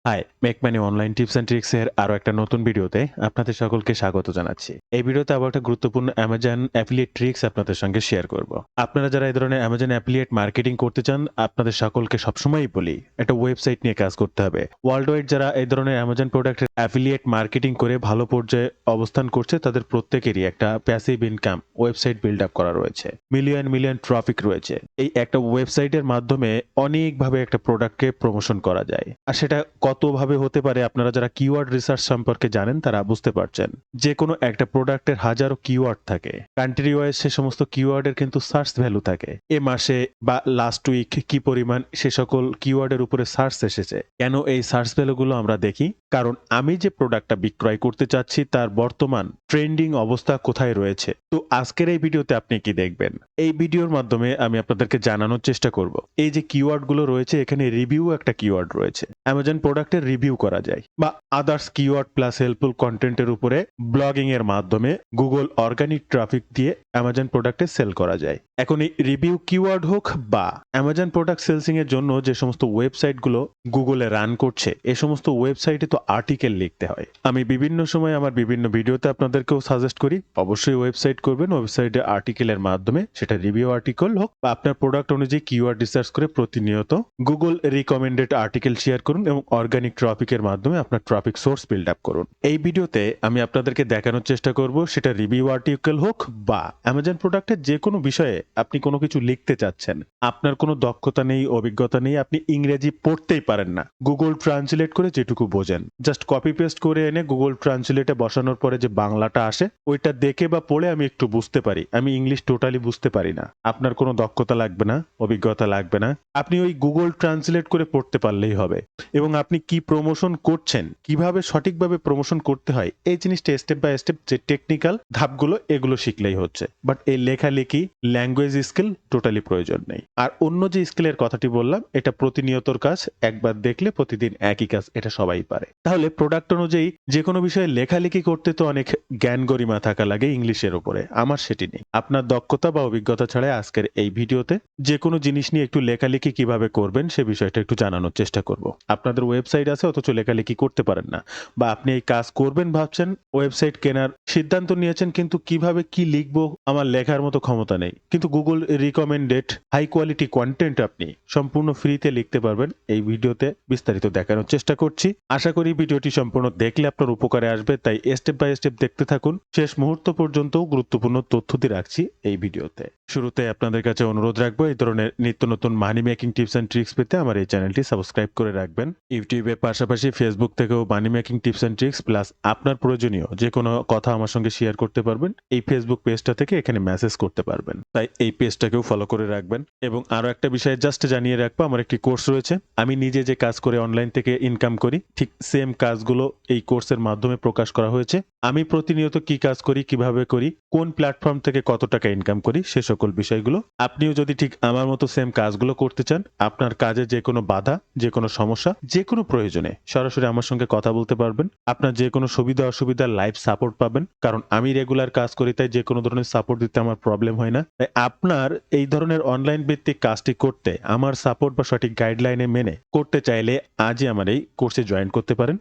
High, make money online tips and tricks এর আরো একটা নতুন ভিডিওতে আপনাদের সকলকে স্বাগত জানাচ্ছি। এই ভিডিওতে আবার একটা গুরুত্বপূর্ণ অ্যামাজন অ্যাফিলিয়েট ট্রিক্স আপনাদের সঙ্গে শেয়ার করব। আপনারা যারা এই ধরনের অ্যামাজন অ্যাফিলিয়েট মার্কেটিং করতে চান, আপনাদের সকলকে সবসময়ই বলি একটা ওয়েবসাইট নিয়ে কাজ করতে হবে। ওয়ার্ল্ড ওয়াইড যারা এই ধরনের অ্যামাজন প্রোডাক্টের অ্যাফিলিয়েট মার্কেটিং করে ভালো পর্যায়ে অবস্থান করছে, তাদের প্রত্যেকেরই একটা passive income website build up করা রয়েছে। মিলিয়ন মিলিয়ন ট্রাফিক রয়েছে। এই একটা ওয়েবসাইটের মাধ্যমে অনেকভাবে একটা প্রোডাক্টকে প্রমোশন করা যায়। আর সেটা কতভাবে হতে পারে, আপনারা যারা কিওয়ার্ড রিসার্চ সম্পর্কে জানেন তারা বুঝতে পারছেন। যে কোনো একটা প্রোডাক্টের হাজারো কিওয়ার্ড থাকে, কান্ট্রি ওয়াইজ সে সমস্ত কিওয়ার্ডের কিন্তু সার্চ ভ্যালু থাকে। এ মাসে বা লাস্ট উইক কি পরিমাণ সে সকল কিওয়ার্ডের উপরে সার্চ এসেছে। কেন এই সার্চ ভ্যালুগুলো আমরা দেখি? কারণ আমি যে প্রোডাক্টটা বিক্রয় করতে চাচ্ছি তার বর্তমান ট্রেন্ডিং অবস্থা কোথায় রয়েছে। তো আজকের এই ভিডিওতে আপনি কি দেখবেন? এই ভিডিওর মাধ্যমে আমি আপনাদেরকে জানানোর চেষ্টা করব এই যে কিওয়ার্ডগুলো রয়েছে, এখানে রিভিউ একটা কিওয়ার্ড রয়েছে। অ্যামাজন প্রোডাক্টের রিভিউ করা যায় বা আদার্স কিওয়ার্ড প্লাস হেল্পফুল কন্টেন্টের উপরে ব্লগিং এর মাধ্যমে গুগল অর্গানিক ট্রাফিক দিয়ে অ্যামাজন প্রোডাক্টে সেল করা যায়। এখন এই রিভিউ কিওয়ার্ড হোক বা অ্যামাজন প্রোডাক্ট সেলসিং এর জন্য যে সমস্ত ওয়েবসাইটগুলো গুগলে রান করছে, এই সমস্ত ওয়েবসাইটে তো আর্টিকেল লিখতে হয়। আমি বিভিন্ন সময় আমার বিভিন্ন ভিডিওতে আপনাদেরকেও সাজেস্ট করি অবশ্যই ওয়েবসাইট করবেন। ওয়েবসাইটে আর্টিকেলের মাধ্যমে, সেটা রিভিউ আর্টিকেল হোক বা আপনার প্রোডাক্ট অনুযায়ী কিওয়ার্ড রিসার্চ করে প্রতিনিয়ত গুগল রিকমেন্ডেড আর্টিকেল শেয়ার করুন এবং অর্গানিক ট্রাফিকের মাধ্যমে আপনার ট্রাফিক সোর্স বিল্ড আপ করুন। এই ভিডিওতে আমি আপনাদেরকে দেখানোর চেষ্টা করব, সেটা রিভিউ আর্টিকেল হোক বা অ্যামাজন প্রোডাক্টের যে কোনো বিষয়ে আপনি কোনো কিছু লিখতে চাচ্ছেন, আপনার কোনো দক্ষতা নেই, অভিজ্ঞতা নেই, আপনি ইংরেজি পড়তেই পারেন না, গুগল ট্রান্সলেট করে যেটুকু বোঝেন জাস্ট কপি পেস্ট করে এনে গুগল ট্রান্সলেটে বসানোর পরে যে বাংলাটা আসে ওইটা দেখে বা পড়ে আমি একটু বুঝতে পারি, আমি ইংলিশ টোটালি বুঝতে পারি না। আপনার কোনো দক্ষতা লাগবে না, অভিজ্ঞতা লাগবে না, আপনি ওই গুগল ট্রান্সলেট করে পড়তে পারলেই হবে। এবং আপনি কি প্রমোশন করছেন, কিভাবে সঠিকভাবে প্রমোশন করতে হয়, এই জিনিসটা স্টেপ বাই স্টেপ যে টেকনিক্যাল ধাপগুলো এগুলো শিখলেই হচ্ছে। বাট এই লেখালেখি ল্যাঙ্গুয়েজ স্কিল টোটালি প্রয়োজন নেই। আর অন্য যে স্কিলের কথাটি বললাম, এটা প্রতিনিয়তর কাজ, একবার দেখলে প্রতিদিন একই কাজ, এটা সবাই পারে। তাহলে প্রোডাক্ট অনুযায়ী যে কোনো বিষয়ে লেখালেখি করতে তো অনেক জ্ঞান গরিমা থাকা লাগে ইংলিশের উপরে, আমার সেটি নেই। আপনার দক্ষতা বা অভিজ্ঞতা ছাড়াই আজকের এই ভিডিওতে যে কোনো জিনিস নিয়ে একটু লেখালেখি কিভাবে করবেন সে বিষয়টা একটু জানানোর চেষ্টা করব। আপনাদের ওয়েবসাইট আছে অথচ লেখালেখি করতে পারেন না, বা আপনি এই কাজ করবেন ভাবছেন, ওয়েবসাইট কেনার সিদ্ধান্ত নিয়েছেন, কিন্তু কিভাবে কি লিখবো আমার লেখার মতো ক্ষমতা নেই, কিন্তু Google recommended high quality content আপনি সম্পূর্ণ ফ্রিতে লিখতে পারবেন। এই ভিডিওতে বিস্তারিত দেখানোর চেষ্টা করছি। আশা করি ভিডিওটি সম্পূর্ণ দেখলে আপনার উপকারে আসবে, তাই স্টেপ বাই স্টেপ দেখতে থাকুন। শেষ মুহূর্ত পর্যন্ত গুরুত্বপূর্ণ তথ্য দিয়ে রাখছি এই ভিডিওতে। শুরুতে আপনাদের কাছে অনুরোধ রাখবো, এই ধরনের নিত্য নতুন money making tips and tricks পেতে আমার এই চ্যানেলটি সাবস্ক্রাইব করে রাখবেন। ইউটিউবের পাশাপাশি ফেসবুক থেকেও money making tips and tricks plus আপনার প্রয়োজনীয় যে কোনো কথা আমার সঙ্গে শেয়ার করতে পারবেন। এই ফেসবুক পেজটা থেকে এখানে মেসেজ করতে পারবেন, তাই এই পেজটাকেও ফলো করে রাখবেন। এবং আরো একটা বিষয় জাস্ট জানিয়ে রাখবো, আমার একটি কোর্স রয়েছে। আমি নিজে যে কাজ করে অনলাইন থেকে ইনকাম করি, ঠিক সেম কাজগুলো এই কোর্সের মাধ্যমে প্রকাশ করা হয়েছে। আমি প্রতিনিয়ত কি কাজ করি, কিভাবে করি, কোন প্ল্যাটফর্ম থেকে কত টাকা ইনকাম করি, সে সকল বিষয়গুলো আপনিও যদি ঠিক আমার মতো সেম কাজগুলো করতে চান, আপনার কাজে যে কোনো বাধা, যে কোনো সমস্যা, যে কোনো প্রয়োজনে সরাসরি আমার সঙ্গে কথা বলতে পারবেন। আপনার যে কোনো সুবিধা অসুবিধা লাইভ সাপোর্ট পাবেন, কারণ আমি রেগুলার কাজ করি, তাই যে কোনো ধরনের সাপোর্ট দিতে আমার প্রবলেম হয় না। তাই আপনার এই ধরনের অনলাইন ভিত্তিক কাজটি করতে আমার সাপোর্ট বা সঠিক গাইডলাইনে মেনে করতে চাইলে আজই আমার এই কোর্সে জয়েন করতে পারেন।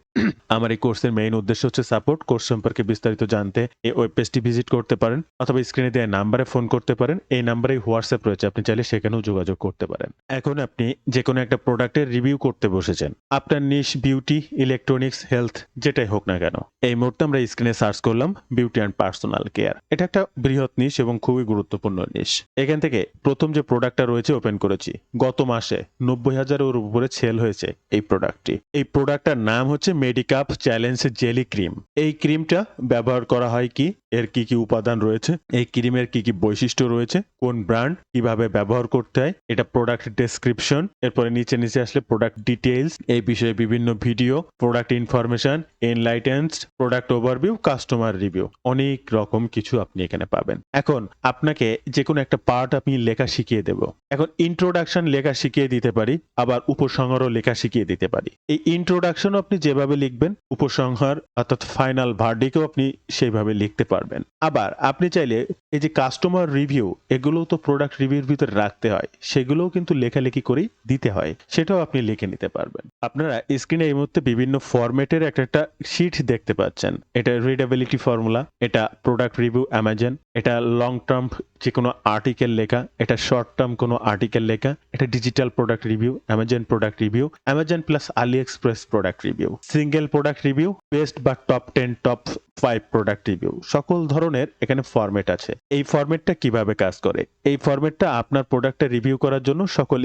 আমার এই কোর্সের মেইন উদ্দেশ্য হচ্ছে সাপোর্ট। কোর্স সম্পর্কে বিস্তারিত জানতে এই ওয়েব পেজটি ভিজিট করতে পারেন অথবা স্ক্রিনে দেওয়া নাম্বারে ফোন করতে পারেন। এই নাম্বারে হোয়াটসঅ্যাপ রয়েছে, আপনি চাইলে সেখানেও যোগাযোগ করতে পারেন। এখন আপনি যে কোনো একটা প্রোডাক্টের রিভিউ করতে বসেছেন, আপনার নিশ বিউটি, ইলেকট্রনিক্স, হেলথ যেটাই হোক না কেন। এই মুহূর্তে আমরা স্ক্রিনে সার্চ করলাম বিউটি অ্যান্ড পার্সোনাল কেয়ার। এটা একটা বৃহৎ নিশ এবং খুবই গুরুত্বপূর্ণ নিশ। এখান থেকে প্রথম যে প্রোডাক্টটা রয়েছে ওপেন করেছি। গত মাসে 90,000-এর উপরে সেল হয়েছে এই প্রোডাক্টটি। এই প্রোডাক্টটার নাম হচ্ছে মেডিকাপ চ্যালেঞ্জ জেলি ক্রিম। এই ক্রিমটা ব্যবহার করা হয় কি, এর কি কি উপাদান রয়েছে, এই ক্রিমের কি কি বৈশিষ্ট্য রয়েছে, কোন ব্র্যান্ড, কিভাবে ব্যবহার করতে হয়, এটা প্রোডাক্ট ডেসক্রিপশন, এরপরে নিচে নিচে আসলে প্রোডাক্ট ডিটেইলস, এই বিষয়ে বিভিন্ন video, product information, enlightens, product overview, customer review, অনেক রকম কিছু আপনি এখানে পাবেন। এখন আপনাকে যে কোনো একটা পার্ট আমি লেখা শিখিয়ে দেব। এখন ইন্ট্রোডাকশন লেখা শিখিয়ে দিতে পারি, আবার উপসংহারও লেখা শিখিয়ে দিতে পারি। এই ইন্ট্রোডাকশন আপনি যেভাবে লিখবেন, উপসংহার অর্থাৎ ফাইনাল ভার্ডিকেও আপনি সেইভাবে লিখতে পারবেন। পারবেন। আবার আপনি চাইলে এই যে কাস্টমার রিভিউ এগুলোও তো প্রোডাক্ট রিভিউর ভিতরে রাখতে হয়, সেগুলোও কিন্তু লেখালেখি করেই দিতে হয়, সেটাও আপনি লিখে নিতে পারবেন। আপনারা স্ক্রিনে এই মুহূর্তে বিভিন্ন ফরম্যাটের একটা শিট দেখতে পাচ্ছেন। এটা রিডেবিলিটি ফর্মুলা, এটা প্রোডাক্ট রিভিউ অ্যামাজন, এটা লং টার্ম যে কোনো আর্টিকেল লেখা, এটা শর্ট টার্ম কোনো আর্টিকেল লেখা, এটা digital product review, Amazon product review, Amazon plus AliExpress product review, single product review, best বা টপ 10 টপ 5 প্রোডাক্ট রিভিউ, সকল ধরনের এখানে ফরম্যাট আছে। এই ফরম্যাটটা কিভাবে কাজ করে? এই ফরম্যাটটা আপনার প্রোডাক্টটা রিভিউ করার জন্য সকল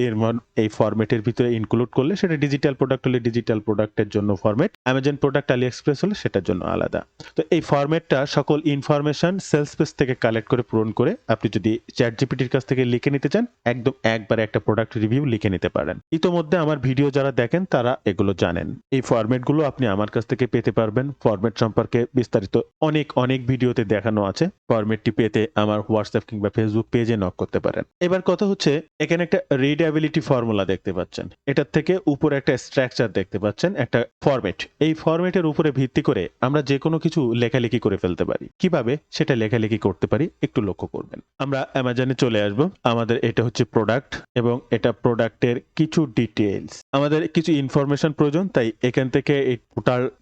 এই ফরম্যাটের ভিতরে ইনক্লুড করলে সেটা ডিজিটাল প্রোডাক্ট হলে ডিজিটাল প্রোডাক্টের জন্য ফরম্যাট, অ্যামাজন প্রোডাক্ট আলি এক্সপ্রেস হলে সেটার জন্য আলাদা। তো এই ফরম্যাটটা সকল ইনফরমেশন সেলস পেজ থেকে কালেক্ট করে পূরণ করে আপনি যদি চ্যাট জিপিটির কাছ থেকে লিখে নিতে চান, একদম একবারে একটা প্রোডাক্ট রিভিউ লিখে নিতে পারেন। ইতোমধ্যে আমার ভিডিও যারা দেখেন তারা এগুলো জানেন। এই ফরম্যাটগুলো আপনি আমার কাছ থেকে পেতে পারবেন। ফরম্যাট সম্পর্কে বিস্তারিত অনেক ভিডিওতে দেখানো আছে। ফরম্যাটটি পেতে আমার হোয়াটসঅ্যাপ কিংবা ফেসবুক পেজে নক করতে পারেন। এবার কথা হচ্ছে, এখানে একটা রিডেবিলিটি ফর্মুলা দেখতে পাচ্ছেন, এটার থেকে উপরে একটা স্ট্রাকচার দেখতে পাচ্ছেন, একটা ফরম্যাট। এই ফরম্যাটের উপরে ভিত্তি করে আমরা যে কোনো কিছু লেখালেখি করে ফেলতে পারি। কিভাবে সেটা লেখালেখি করতে পারি একটু লক্ষ্য করবেন। আমরা অ্যামাজনে চলে আসব। আমাদের এটা হচ্ছে প্রোডাক্ট এবং এটা প্রোডাক্টের কিছু ডিটেইলস, আমাদের কিছু ইনফরমেশন প্রয়োজন, তাই এখান থেকে এই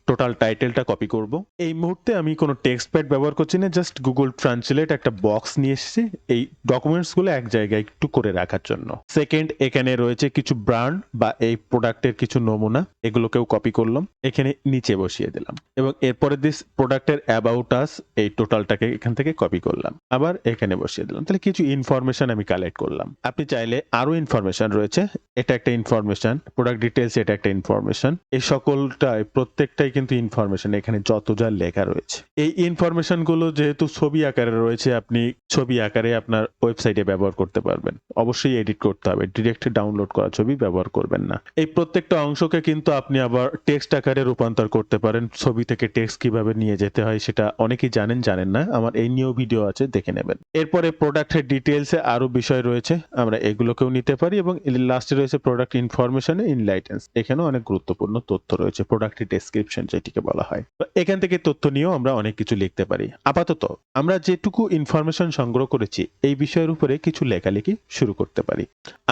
টোটাল টাইটেলটা কপি করব। এই মুহূর্তে আমি কোনো টেক্সট প্যাড ব্যবহার করছি না, জাস্ট গুগল ট্রান্সলেট একটা বক্স নিয়ে এসেছি এই ডকুমেন্টস গুলো এক জায়গায় একটু করে রাখার জন্য। সেকেন্ড, এখানে রয়েছে কিছু ব্র্যান্ড বা এই প্রোডাক্টের কিছু নমুনা, এগুলোকেও কপি করলাম, এখানে নিচে বসিয়ে দিলাম এবং এরপরে দিস প্রোডাক্টের অ্যাবাউট আস এই টোটালটাকে এখান থেকে কপি করলাম, আবার এখানে বসিয়ে দিলাম। তাহলে কিছু ইনফরমেশন আমি কালেক্ট করলাম। আপনি চাইলে আরো ইনফরমেশন রয়েছে, এটা একটা ইনফরমেশন, প্রোডাক্ট ডিটেলস এটা একটা ইনফরমেশন, এই সকলটাই প্রত্যেকটাই কিন্তু ইনফরমেশন এখানে যত যা লেখা রয়েছে। এই ইনফরমেশন গুলো যেহেতু ছবি আকারে রয়েছে, আপনি ছবি আকারে আপনার ওয়েবসাইটে ব্যবহার করতে পারবেন। অবশ্যই এডিট করতে হবে, ডিরেক্ট ডাউনলোড করা ছবি ব্যবহার করবেন না। এই প্রত্যেকটা অংশকে কিন্তু আপনি আবার টেক্সট আকারে রূপান্তর করতে পারেন। ছবি থেকে টেক্সট কিভাবে নিয়ে যেতে হয় সেটা অনেকেই জানেন না, আমার এই নিয়েও ভিডিও আছে, দেখে নেবেন। এরপরে প্রোডাক্টের ডিটেলসে আরো বিষয় রয়েছে, আমরা এগুলোকেও নিতে পারি এবং লাস্টে রয়েছে প্রোডাক্ট ইনফরমেশনে ইনলাইটেন্স, এখানেও অনেক গুরুত্বপূর্ণ তথ্য রয়েছে, প্রোডাক্ট ডেসক্রিপশন যেটিকে বলা হয়। তো এখান থেকে তথ্য নিয়েও আমরা অনেক কিছু লিখতে পারি। আপাতত আমরা যেটুকু ইনফরমেশন সংগ্রহ করেছি এই বিষয়ের উপরে কিছু লেখালেখি শুরু করতে পারি।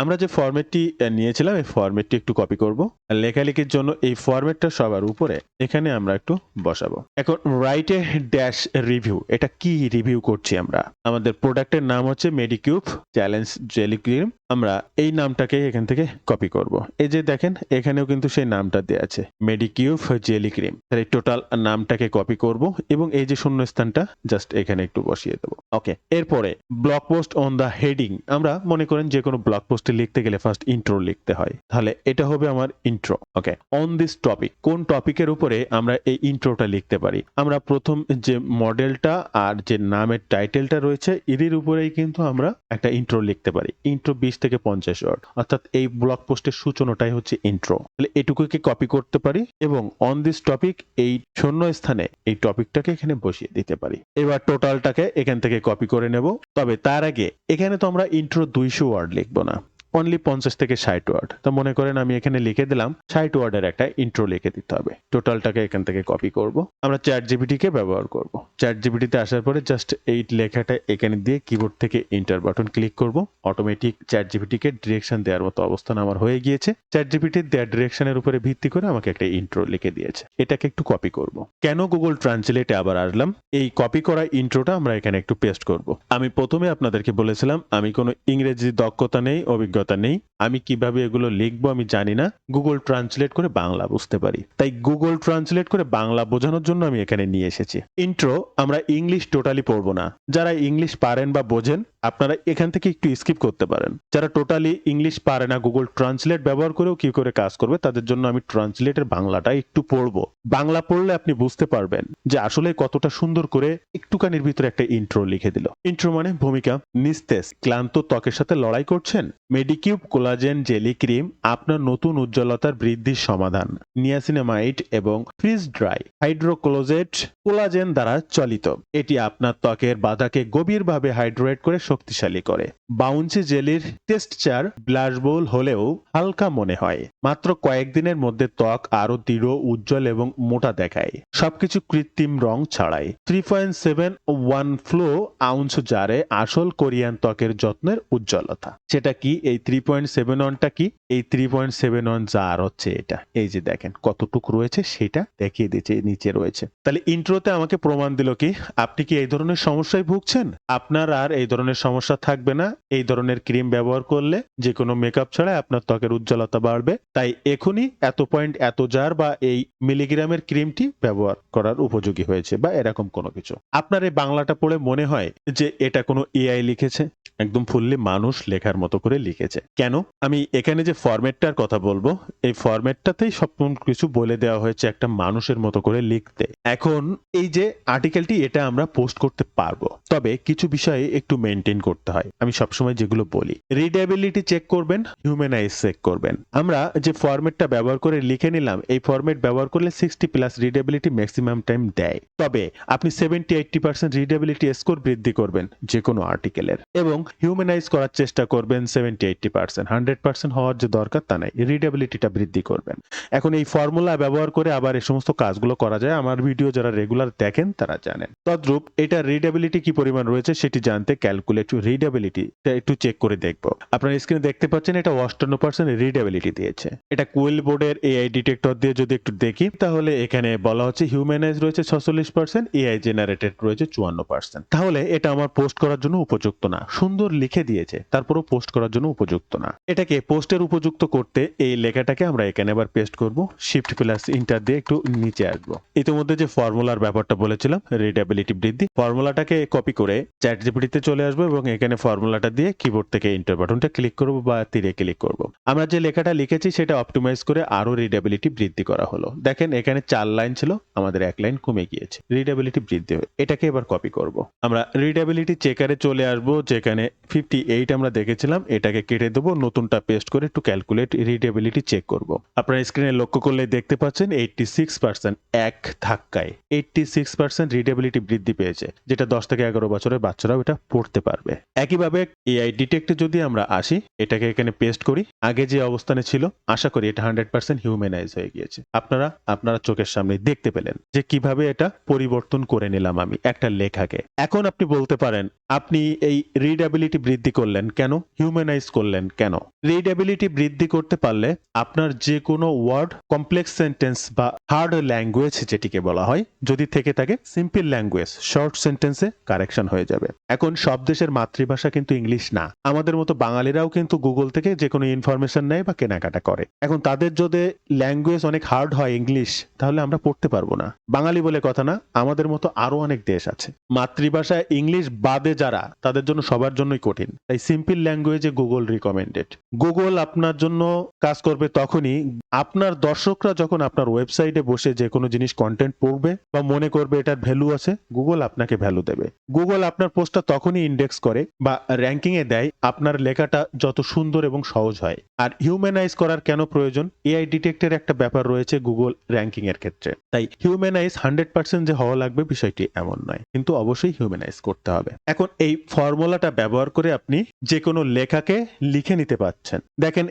আমরা যে ফরম্যাটটি নিয়েছিলাম এই ফরম্যাটটি একটু কপি করব। লেখালেখির জন্য এই ফরম্যাটটা সবার উপরে এখানে আমরা একটু বসাবো। এখন রাইটে ড্যাশ রিভিউ, এটা কি রিভিউ করছি আমরা? আমাদের প্রোডাক্টের নাম হচ্ছে মেডিকিউব চ্যালেঞ্জ জেলি ক্রিম, আমরা এই নামটাকে এখান থেকে কপি করব। এই যে দেখেন এখানেও কিন্তু সেই নামটা দেওয়া আছে, মেডিকিউব জেলি ক্রিম। তাহলে টোটাল নামটাকে কপি করব এবং এই যে শূন্যস্থানটা জাস্ট এখানে একটু বসিয়ে দেবো। ওকে, এরপরে blog post on the heading, আমরা মনে করেন যে কোনো ব্লগ পোস্টে লিখতে গেলে ফার্স্ট ইন্ট্রো লিখতে হয়, তাহলে এটা হবে আমার intro. Okay, on this topic, কোন টপিকের উপরে আমরা এই ইন্ট্রোটা লিখতে পারি? আমরা প্রথম যে মডেলটা আর যে নামের টাইটেলটা রয়েছে এর উপরেই কিন্তু আমরা একটা ইন্ট্রো লিখতে পারি। ইন্ট্রো 20 থেকে 50 ওয়ার্ড, অর্থাৎ এই ব্লগ পোস্টের সূচনাটাই হচ্ছে ইন্ট্রো। তাহলে এটুকুকে কপি করতে পারি এবং অন দিস টপিক এই শূন্য স্থানে এই টপিকটাকে এখানে বসিয়ে দিতে পারি। এবার টোটালটাকে এখান থেকে কপি করে নেব। তবে তার আগে এখানে তো আমরা ইন্ট্রো 200 ওয়ার্ড লিখবো না, অনলি 50 থেকে 60 ওয়ার্ড। তো মনে করেন আমি এখানে লিখে দিলাম 60 ওয়ার্ডের একটা ইন্ট্রো লিখে দিতে হবে। টোটালটাকে এখান থেকে কপি করব, আমরা চ্যাট জিপিটিকে ব্যবহার করব। চ্যাট জিপিটিতে আসার পরে জাস্ট এই লেখাটা এখানে দিয়ে কিবোর্ড থেকে এন্টার বাটন ক্লিক করব। অটোমেটিক চ্যাট জিপিটিকে ডিরেকশন দেওয়ার মতো অবস্থান আমার হয়ে গিয়েছে। চ্যাট জিপিটির দেওয়া ডিরেকশনের উপরে ভিত্তি করে আমাকে একটা ইন্ট্রো লিখে দিয়েছে, এটাকে একটু কপি করব। কেন গুগল ট্রান্সলেটে আবার আসলাম, এই কপি করা ইন্ট্রোটা আমরা এখানে একটু পেস্ট করব। আমি প্রথমে আপনাদেরকে বলেছিলাম আমি কোনো ইংরেজি দক্ষতা নেই, অভিজ্ঞতা নেই, আমি কিভাবে এগুলো লিখবো আমি জানি না, গুগল ট্রান্সলেট করে বাংলা বুঝতে পারি, তাই গুগল ট্রান্সলেট করে বাংলা বোঝানোর জন্য আমি এখানে নিয়ে এসেছি। ইন্ট্রো আমরা ইংলিশ টোটালি পড়বো না, যারা ইংলিশ পারেন বা বোঝেন আপনারা এখান থেকে একটু স্কিপ করতে পারেন। যারা টোটালি ইংলিশ পারে না, গুগল ট্রান্সলেট ব্যবহার করেও কি করে কাজ করবে, তাদের জন্য আমি ট্রান্সলেটের বাংলাটা একটু পড়বো। বাংলা পড়লে আপনি বুঝতে পারবেন যে আসলে কতটা সুন্দর করে একটুখানির ভিতরে একটা ইন্ট্রো লিখে দিল। ইন্ট্রো মানে ভূমিকা, নিস্তেজ ক্লান্ত ত্বকের সাথে লড়াই করছেন, মেডিকিউব কোলাজেন জেলি ক্রিম আপনার নতুন উজ্জ্বলতার বৃদ্ধির সমাধান, নিয়াসিনামাইড এবং ফ্রিজ ড্রাই হাইড্রোক্লোজেট কোলাজেন দ্বারা চালিত, এটি আপনার ত্বকের বাধাকে গভীরভাবে হাইড্রেট করে শক্তিশালী করে। বাউন্সি জেলির টেক্সচার ব্লাশবল হলেও হালকা মনে হয়। মাত্র কয়েকদিনের মধ্যে ত্বক আরো দৃঢ়, উজ্জ্বল এবং মোটা দেখায়, সবকিছু কৃত্রিম রং ছাড়াই। 3.71 ফ্লো আউন্স জারে আসল কোরিয়ান ত্বকের যত্নের উজ্জ্বলতা। সেটা কি? এই 3.71টা কি? এই 3.71 জার হচ্ছে এটা। এই যে দেখেন কতটুকু রয়েছে সেটা দেখিয়ে দিচ্ছে, নিচে রয়েছে। তাহলে ইন্ট্রোতে আমাকে প্রমাণ দিল কি আপনি কি এই ধরনের সমস্যায় ভুগছেন? আপনার আর এই ধরনের সমস্যা থাকবে না। এই ধরনের ক্রিম ব্যবহার করলে যে কোনো মেকআপ ছাড়াই আপনার ত্বকের উজ্জ্বলতা বাড়বে। তাই এখনই এত পয়েন্ট, এত জার বা এই মিলিগ্রামের ক্রিমটি ব্যবহার করার উপযোগী হয়েছে বা এরকম কোনো কিছু। আপনার এই বাংলাটা পড়ে মনে হয় যে এটা কোনো এআই লিখেছে? একদম ফুললি মানুষ লেখার মতো করে লিখেছে। কেন? আমি এখানে যে ফরম্যাটটার কথা বলবো, এই ফরম্যাটটাতেই সব কিছু বলে দেওয়া হয়েছে একটা মানুষের মতো করে লিখতে। এখন এই যে আর্টিকেলটি, এটা আমরা পোস্ট করতে পারবো, তবে কিছু বিষয়ে একটু মেনটেন করতে হয়। আমি সবসময় যেগুলো বলি, রিডেবিলিটি চেক করবেন, হিউম্যানাইজ চেক করবেন। আমরা যে ফরম্যাটটা ব্যবহার করে লিখে নিলাম, এই ফরম্যাট ব্যবহার করলে 60+ রিডেবিলিটি ম্যাক্সিমাম টাইম দেয়। তবে আপনি 70-80% রিডেবিলিটি স্কোর বৃদ্ধি করবেন যে কোনো আর্টিকেলের, এবং হিউম্যানাইজ করার চেষ্টা করবেন 70-80%। 100% হওয়ার যে দরকার তা নাই, রিডেবিলিটিটা বৃদ্ধি করবেন। এখন এই ফর্মুলা ব্যবহার করে আবার এই সমস্ত কাজগুলো করা যায়। আমার ভিডিও যারা রেগুলার দেখেন তারা জানেন। তদ্রূপ এটা রিডেবিলিটি কি পরিমাণ রয়েছে সেটি জানতে ক্যালকুলেট রিডেবিলিটি একটু চেক করে দেখবো। আপনার স্ক্রিনে দেখতে পাচ্ছেন এটা 58% রিডেবিলিটি দিয়েছে। এটা কুইল বোর্ডের এআই ডিটেক্টর দিয়ে যদি একটু দেখি, তাহলে এখানে বলা হচ্ছে হিউম্যানাইজ রয়েছে 46%, এআই জেনারেটেড রয়েছে 54%। তাহলে এটা আমার পোস্ট করার জন্য উপযুক্ত না। সুন্দর লিখে দিয়েছে, তারপরও পোস্ট করার জন্য উপযুক্ত না। এটাকে পোস্টের উপযুক্ত করতে এই লেখাটাকে আমরা এখানে আবার পেস্ট করব, শিফট+এন্টার দিয়ে একটু নিচে আসবো। ইতিমধ্যে যে ফর্মুলার ব্যাপারটা বলেছিলাম, রিডেবিলিটি বৃদ্ধি, ফর্মুলাটাকে কপি করে চ্যাটজিপিটিতে চলে আসবো এবং এখানে ফর্মুলাটা দিয়ে কিবোর্ড থেকে এন্টার বাটনটা ক্লিক করব বা তীরে ক্লিক করব। আমরা যে লেখাটা লিখেছি সেটা অপটিমাইজ করে আরো রিডেবিলিটি বৃদ্ধি করা হলো। দেখেন এখানে 4 লাইন ছিল, আমাদের 1 লাইন কমে গিয়েছে, রিডেবিলিটি বৃদ্ধি হয়ে। এটাকে এবার কপি করব। আমরা রিডেবিলিটি চেকারে চলে আসবো, যেখানে 58 আমরা দেখেছিলাম, এটাকে কেটে দেবো, নতুনটা পেস্ট করে একটু ক্যালকুলেট রিডেবিলিটি চেক করব। আপনার স্ক্রিনে লক্ষ্য করলে দেখতে পাচ্ছেন 86% এক ধাক্কায় 86% রিডেবিলিটি বৃদ্ধি পেয়েছে, যেটা 10 থেকে 11 বছরের বাচ্চারাও এটা পড়তে পারবে। একইভাবে এআই ডিটেক্টে যদি আমরা আসি, এটাকে এখানে পেস্ট করি, আগে যে অবস্থানে ছিল, আশা করি এটা 100% হিউম্যানাইজ হয়ে গিয়েছে। আপনারা চোখের সামনে দেখতে পেলেন যে কিভাবে এটা পরিবর্তন করে নিলাম আমি একটা লেখাকে। এখন আপনি বলতে পারেন, আপনি এই রিডেবিলিটি বৃদ্ধি করলেন কেন, হিউম্যানাইজ করলেন কেন? রিডেবিলিটি বৃদ্ধি করতে পারলে আপনার যে কোনো ওয়ার্ড, কমপ্লেক্স সেন্টেন্স বা হার্ড ল্যাঙ্গুয়েজ যেটিকে বলা হয়, যদি থেকে থাকে, সিম্পল ল্যাঙ্গুয়েজ শর্ট সেন্টেন্সে কারেকশন হয়ে যাবে। এখন সব দেশের মাতৃভাষা কিন্তু ইংলিশ না। আমাদের মতো বাঙালিরাও কিন্তু গুগল থেকে যে কোনো ইনফরমেশন নেয় বা কেনাকাটা করে। এখন তাদের যদি ল্যাঙ্গুয়েজ অনেক হার্ড হয় ইংলিশ, তাহলে আমরা পড়তে পারবো না। বাঙালি বলে কথা না, আমাদের মতো আরো অনেক দেশ আছে মাতৃভাষা ইংলিশ বাদে যারা, তাদের জন্য সবার জন্যই কঠিন। তাই সিম্পল ল্যাঙ্গুয়েজে গুগল রিকমেন্ডেড। গুগল আপনার জন্য কাজ করবে তখনই আপনার দর্শকরা যখন আপনার ওয়েবসাইটে বসে যে কোনো জিনিস কন্টেন্ট পড়বে বা মনে করবে এটার ভ্যালু আছে, গুগল আপনাকে ভ্যালু দেবে। গুগল আপনার পোস্টটা তখনই ইন্ডেক্স করে বা র্যাঙ্কিং এ দেয় আপনার লেখাটা যত সুন্দর এবং সহজ হয়। আর হিউম্যানাইজ করার কেন প্রয়োজন? এআই ডিটেক্টের একটা ব্যাপার রয়েছে গুগল র্যাঙ্কিং এর ক্ষেত্রে। তাই হিউম্যানাইজ 100% যে হওয়া লাগবে বিষয়টি এমন নয়, কিন্তু অবশ্যই হিউম্যানাইজ করতে হবে। এখন এই ফর্মুলাটা ব্যবহার করে আপনি যে কোনো লেখাকে লিখে নিতে পারছেন। দেখেন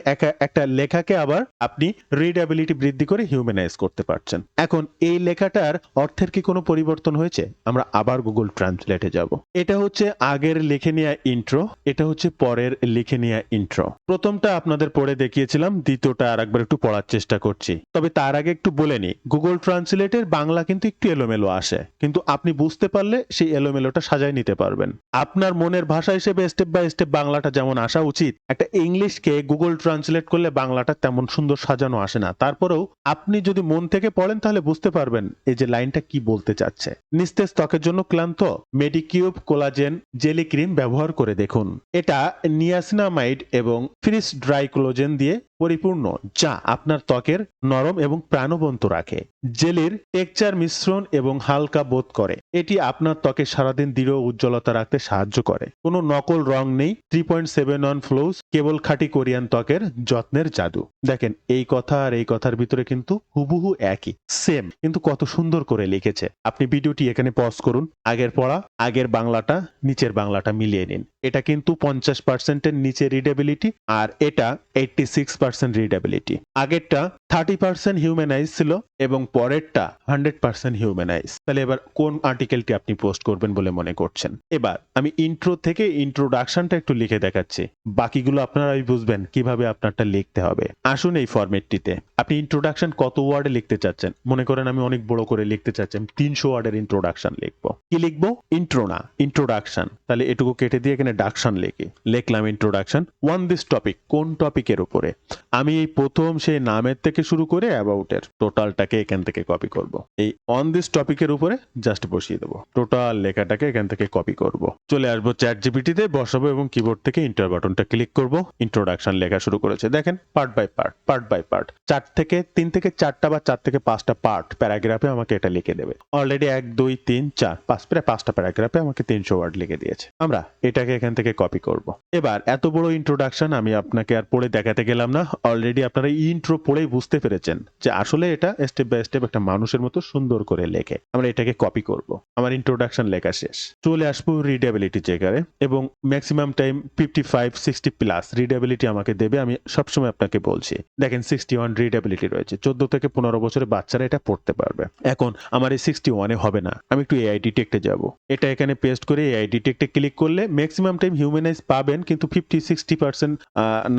একটা লেখাকে আবার আপনি রিডেবিলিটি বৃদ্ধি করে হিউম্যানাইজ করতে পারছেন। এখন এই লেখাটার অর্থের কি কোনো পরিবর্তন হয়েছে? আমরা আবার গুগল ট্রান্সলেটে যাব। এটা হচ্ছে আগের লিখে নেওয়া ইন্ট্রো, এটা হচ্ছে পরের লিখে নেওয়া ইন্ট্রো। প্রথমটা আপনাদের পড়ে দেখিয়েছিলাম, দ্বিতীয়টা আরেকবার একটু পড়ার চেষ্টা করছি। তবে তার আগে একটু বলে নি, গুগল ট্রান্সলেটের বাংলা কিন্তু একটু এলোমেলো আসে, কিন্তু আপনি বুঝতে পারলে সেই এলোমেলোটা সাজায় নিতে পারবেন। আপনার মনের ভাষা হিসেবে স্টেপ বাই স্টেপ বাংলাটা যেমন আসা উচিত, একটা ইংলিশকে গুগল ট্রান্সলেট করলে বাংলাটা তেমন সুন্দর সাজানো আসে না। তারপরেও আপনি যদি মন থেকে পড়েন তাহলে বুঝতে পারবেন এই যে লাইনটা কি বলতে চাচ্ছে। নিস্তেজ ত্বকের জন্য ক্লান্ত, মেডিকিউব কোলাজেন জেলি ক্রিম ব্যবহার করে দেখুন। এটা নিয়াসিনামাইড এবং ফ্রিজ ড্রাই কোলাজেন দিয়ে পরিপূর্ণ, যা আপনার ত্বকের নরম এবং প্রাণবন্ত রাখে। জেলির টেক্সচার মিশ্রণ এবং হালকা বোধ করে। এটি আপনার ত্বকে সারাদিন দৃঢ় উজ্জ্বলতা রাখতে সাহায্য করে। কোনো নকল রং নেই। 3.71 ফ্লোজ, কেবল খাঁটি কোরিয়ান ত্বকের যত্নের জাদু। দেখেন এই কথা আর এই কথার ভিতরে কিন্তু হুবহু একই, সেম, কিন্তু কত সুন্দর করে লিখেছে। আপনি ভিডিওটি এখানে পজ করুন, আগের পড়া, আগের বাংলাটা, নিচের বাংলাটা মিলিয়ে নিন। এটা কিন্তু 50% নিচে রিডেবিলিটি, আর এটা 86% রিডেবিলিটি। আগেরটা 30% হিউম্যানাইজ ছিল এবং পরেরটা 100% হিউম্যানাইজ। তাহলে এবার কোন আর্টিকেলটি আপনি পোস্ট করবেন বলে মনে করছেন? এবার আমি ইন্ট্রো থেকে ইন্ট্রোডাকশনটা একটু লিখে দেখাচ্ছি, বাকিগুলো আপনারাই বুঝবেন কিভাবে আপনারটা লিখতে হবে। আসুন এই ফরম্যাটটিতে আপনি ইন্ট্রোডাকশন কত ওয়ার্ডে লিখতে চাচ্ছেন? মনে করেন আমি অনেক বড় করে লিখতে চাচ্ছি, আমি 300 ওয়ার্ডের ইন্ট্রোডাকশন লিখবো। কি লিখবো? ইন্ট্রো না, ইন্ট্রোডাকশন। তাহলে এটুকু কেটে দিয়ে এখানে ডাকশন লিখলাম ইন্ট্রোডাকশন। ওয়ান দিস টপিক, কোন টপিকের উপরে? আমি এই প্রথম সেই নামের থেকে শুরু করে অ্যাবাউটের টোটালটাকে এখান থেকে কপি করব। এই অন দিস টপিকের উপরে জাস্ট বসিয়ে দেবো, টোটাল লেখাটাকে এখান থেকে কপি করব। চলে আসবো চ্যাট জিপিটিতে, বসাবো এবং কিবোর্ড থেকে ইন্টার বাটনটা ক্লিক করব। ইন্ট্রোডাকশন লেখা শুরু করেছে, দেখেন পার্ট বাই পার্ট 3 থেকে 4টা বা 4 থেকে 5টা পার্ট প্যারাগ্রাফে আমাকে এটা লিখে দেবে। অলরেডি 1 2 3 4 5 প্রায় 5টা প্যারাগ্রাফে আমাকে 300 ওয়ার্ড লিখে দিয়েছে। আমরা এটাকে এখান থেকে কপি করব। এবার এত বড় ইন্ট্রোডাকশন আমি আপনাকে আর পড়ে দেখাতে গেলাম না, অলরেডি আপনারা ইন্ট্রো পড়েই বুঝতে পেরেছেন যে আসলে এটা স্টেপ বাই স্টেপ একটা মানুষের মতো সুন্দর করে লেখে। আমরা এটাকে কপি করব। আমার ইন্ট্রোডাকশন লেখা শেষ। চলে আসবো রিডেবিলিটি চেকারে এবং ম্যাক্সিমাম টাইম 55-60 প্লাস রিডেবিলিটি আমাকে দেবে। আমি সবসময় আপনাকে বলছি, দেখেন 61 রিডেবিলিটি রয়েছে। 14 থেকে 15 বছরের বাচ্চারা এটা পড়তে পারবে। এখন আমার এই 61-এ হবে না, আমি একটু এআই ডিটেক্টে যাব। এটা এখানে পেস্ট করে এআই ডিটেক্টে ক্লিক করলে ম্যাক্সিমাম টাইম হিউম্যানাইজ পাবেন, কিন্তু 50-60%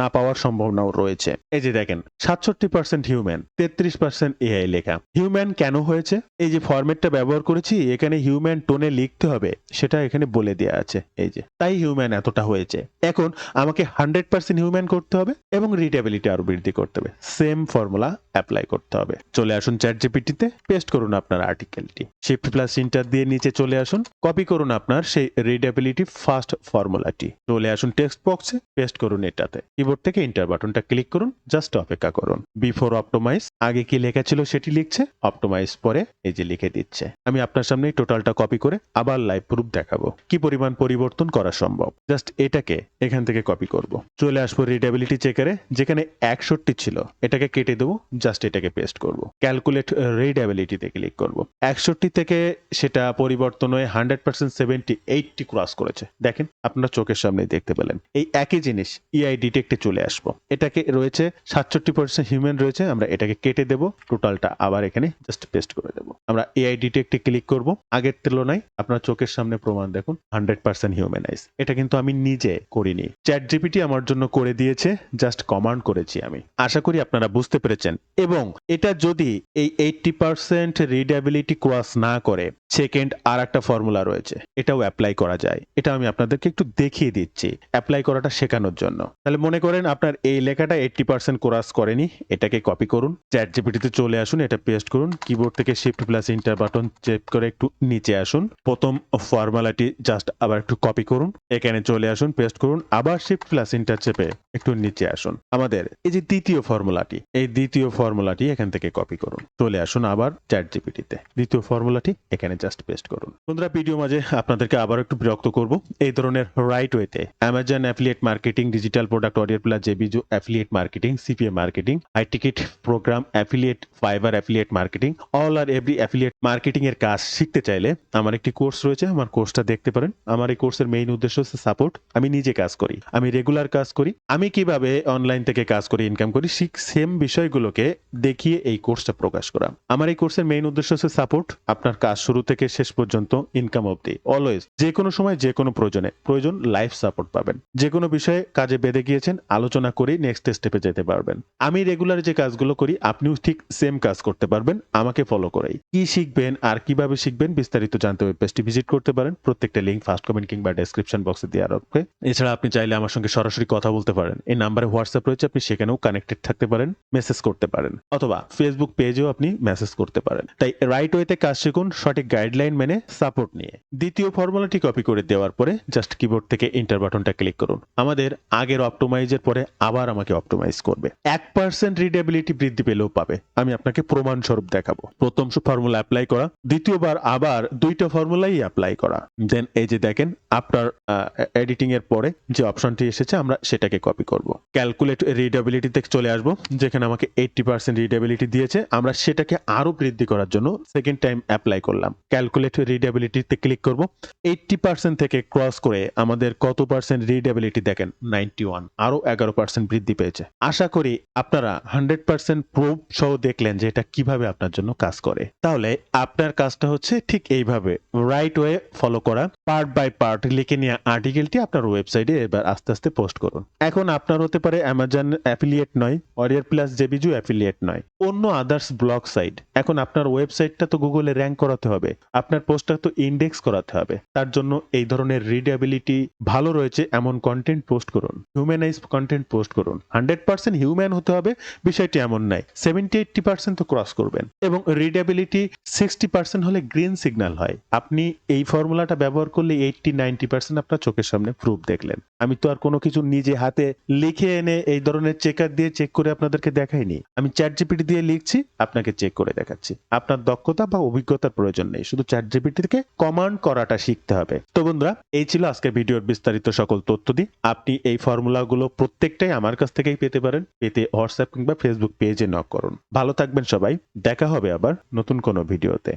না পাওয়ার সম্ভাবনাও রয়েছে। এই যে দেখেন 67% হিউম্যান, 33% এআই লেখা। হিউম্যান কেন হয়েছে? এই যে ফরম্যাটটা ব্যবহার করেছি, এখানে হিউম্যান টোনে লিখতে হবে সেটা এখানে বলে দেওয়া আছে। এই যে তাই হিউম্যান এতটা হয়েছে। এখন আমাকে 100% হিউম্যান করতে হবে এবং রিডেবিলিটি আরো বৃদ্ধি করতে হবে। সেম ফর্মুলা অ্যাপ্লাই করতে হবে। চলে আসুন চ্যাট জিপিটিতে, পেস্ট করুন আপনার আর্টিকেলটি, শিফট প্লাস এন্টার দিয়ে নিচে চলে আসুন, কপি করুন আপনার সেই রিডেবিলিটি ফার্স্ট ফর্মুলাটি। চলে আসুন টেক্সট বক্সে, পেস্ট করুন এটাতে, কিবোর্ড থেকে এন্টার বাটনটা ক্লিক করুন, জাস্ট অপেক্ষা করুন। বিফোর অপটোমাইজ, আগে কি লেখা ছিল সেটি লিখছে, অপটোমাইজ পরে এই যে লিখে দিচ্ছে। আমি আপনার সামনে টোটালটা কপি করে আবার লাইভ প্রুফ দেখাবো কি পরিমাণ পরিবর্তন করা সম্ভব। জাস্ট এটাকে এখান থেকে কপি করব। চলে আসবো রিডেবিলিটি চেকারে, যেখানে 61 ছিল এটাকে কেটে দেবো, জাস্ট এটাকে পেস্ট করব। ক্যালকুলেট রিডেবিলিটিতে ক্লিক করব। 61 থেকে সেটা পরিবর্তন হয়ে 100% 70-80 ক্রস করেছে। দেখেন আপনার চোখের সামনে দেখতে পেলেন। এই একই জিনিস ইআই ডিটেক্টে চলে আসবো। এটাকে রয়েছে 67% হিউম্যান রয়েছে, আমরা এটাকে কেটে দেব, টোটালটা আবার এখানে জাস্ট পেস্ট করে দেব। আমরা এআই ডিটেক্টে ক্লিক করব। আগের তুলনায় আপনার চোখের সামনে প্রমাণ দেখুন 100% হিউম্যানাইজ। এটা কিন্তু আমি নিজে করিনি, চ্যাট জিপিটি আমার জন্য করে দিয়েছে, জাস্ট কমান্ড করেছি আমি। আশা করি আপনারা বুঝতে পেরেছেন। এবং এটা যদি এই 80% রিডেবিলিটি ক্রস না করে, সেকেন্ড আর একটা ফর্মুলা রয়েছে, এটাও অ্যাপ্লাই করা যায়। এটা আমি আপনাদেরকে একটু দেখিয়ে দিচ্ছি অ্যাপ্লাই করাটা শেখানোর জন্য। তাহলে মনে করেন আপনার এই লেখাটা 80% ক্রস করেনি, এটাকে কপি করুন, চ্যাট জিপিটিতে চলে আসুন, এটা পেস্ট করুন, কিবোর্ড থেকে শিফট প্লাস এন্টার বাটন চেপ করে একটু নিচে আসুন, প্রথম ফর্মুলাটি জাস্ট আবার একটু কপি করুন, এখানে চলে আসুন, পেস্ট করুন, আবার শিফট প্লাস এন্টার চেপে একটু নিচে আসুন। আমাদের এই যে দ্বিতীয় ফর্মুলাটি, এই দ্বিতীয় ফর্মুলাটি এখান থেকে কপি করুন, চলে আসুন আবার চ্যাট জিপিটিতে, দ্বিতীয় ফর্মুলাটি এখানে জাস্ট পেস্ট করুন। বন্ধুরা, ভিডিও মাঝে আপনাদেরকে আবার একটু বিরক্ত করব, এই ধরনের রাইট ওয়েতে Amazon affiliate marketing, digital product audio plus জেবিজো affiliate marketing, CPA marketing, high ticket program affiliate, Fiverr affiliate marketing, all আর এভরি অ্যাফিলিয়েট মার্কেটিং এর কাজ শিখতে চাইলে আমার একটি কোর্স রয়েছে, আমার কোর্সটা দেখতে পারেন। আমার এই কোর্সের মেইন উদ্দেশ্য হচ্ছে সাপোর্ট। আমি নিজে কাজ করি, আমি রেগুলার কাজ করি, আমি কিভাবে অনলাইন থেকে কাজ করে ইনকাম করি, সেম বিষয়গুলোকে দেখিয়ে এই কোর্সটা প্রকাশ করা। আমার এই কোর্সের মেইন উদ্দেশ্য হচ্ছে সাপোর্ট, আপনার কাজ শুরু থেকে শেষ পর্যন্ত ইনকাম অবধি, অলওয়েজ যে কোনো সময় যে কোনো প্রয়োজন লাইফ সাপোর্ট পাবেন। যে কোনো বিষয়ে কাজে বেঁধে গিয়েছেন, আলোচনা করে নেক্সট স্টেপে যেতে পারবেন। আমি রেগুলার যে কাজগুলো করি আপনিও ঠিক সেম কাজ করতে পারবেন আমাকে ফলো করেই। কি শিখবেন আর কিভাবে শিখবেন বিস্তারিত জানতে ওয়েব পেজটি ভিজিট করতে পারেন, প্রত্যেকটা লিংক ফার্স্ট কমেন্ট কিংবা ডেসক্রিপশন বক্সে দেওয়া রাখবে। এছাড়া আপনি চাইলে আমার সঙ্গে সরাসরি কথা বলতে পারেন, এই নাম্বারে হোয়াটসঅ্যাপ রয়েছে, আপনি সেখানেও কানেক্টেড থাকতে পারেন, মেসেজ করতে পারেন, অথবা ফেসবুক পেজেও আপনি মেসেজ করতে পারেন। তাই রাইট ওয়েতে কাজ শিখুন, সঠিক গাইডলাইন মেনে সাপোর্ট নিয়ে। দ্বিতীয় ফর্মুলাটি কপি করে দেওয়ার পরে জাস্ট কিবোর্ড থেকে এন্টার বাটনটা ক্লিক করুন। আমাদের আগের অপটোমাইজের পরে আবার আমাকে অপটোমাইজ করবে। 1% রিডেবিলিটি বৃদ্ধি পেলেও পাবে, আমি আপনাকে প্রমাণ স্বরূপ দেখাবো। প্রথম ফর্মুলা অ্যাপ্লাই করা, দ্বিতীয়বার আবার দুইটা ফর্মুলাই অ্যাপ্লাই করা, দেন এই যে দেখেন আপনার এডিটিং এর পরে যে অপশনটি এসেছে আমরা সেটাকে কপি করব। ক্যালকুলেট রিডেবিলিটিতে চলে আসবো, যেখানে আমাকে 80% রিডেবিলিটি দিয়েছে, আমরা সেটাকে আরো বৃদ্ধি করার জন্য সেকেন্ড টাইম অ্যাপ্লাই করলাম। ক্যালকুলেট রিডেবিলিটিতে ক্লিক করব। 80% থেকে ক্রস করে আমাদের কত পার্সেন্ট রিডেবিলিটি দেখেন 91, আরো 11% বৃদ্ধি পেয়েছে। আশা করি আপনারা 100% প্রুফ সহ দেখলেন যে এটা কিভাবে আপনার জন্য কাজ করে। তাহলে আপনার কাজটা হচ্ছে ঠিক এইভাবে রাইট ওয়ে ফলো করা, পার্ট বাই পার্ট লিখে নিয়ে আর্টিকেলটি আপনার ওয়েবসাইটে এবার আস্তে আস্তে পোস্ট করুন। এখন আপনার হতে পারে অ্যামাজন অ্যাফিলিয়েট নয়, ওয়ারিয়র প্লাস জেবিজু অ্যাফিলিয়েট নয়, অন্য আদার্স ব্লগ সাইট। এখন আপনার ওয়েবসাইটটা তো গুগলে র্যাঙ্ক করাতে হবে, আপনার পোস্টটা তো ইন্ডেক্স করাতে হবে। তার জন্য এই ধরনের রিডেবিলিটি ভালো রয়েছে এমন কন্টেন্ট পোস্ট করুন, হিউম্যানাইজ কন্টেন্ট পোস্ট করুন। 100% হিউম্যান হতে হবে বিষয়টি এমন নাই, 70-80% তো ক্রস করবেন। এবং রিডেবিলিটি 60% হলে গ্রিন সিগন্যাল হয়। আপনি এই ফর্মুলাটা ব্যবহার করলে 80-90% আপনার চোখের সামনে প্রুফ দেখলেন। আমি তো আর কোনো কিছু নিজে হাতে লিখে এনে এই ধরনের চেকার দিয়ে চেক করে আপনাদেরকে দেখাইনি। আমি চ্যাট জিপিটি দিয়ে লিখছি, আপনাকে চেক করে দেখাচ্ছি। আপনার দক্ষতা বা অভিজ্ঞতার প্রয়োজন নেই, শুধু চ্যাট জিপিটি থেকে কমান্ড করাটা শিখতে হবে। তো বন্ধুরা, এই ছিল আজকের ভিডিওর বিস্তারিত সকল তথ্য দিয়ে। আপনি এই ফর্মুলাগুলো প্রত্যেকটাই আমার কাছ থেকেই পেতে পারেন। পেতে হোয়াটসঅ্যাপ কিংবা ফেসবুক পেজে নক করুন। ভালো থাকবেন সবাই, দেখা হবে আবার নতুন কোনো ভিডিওতে।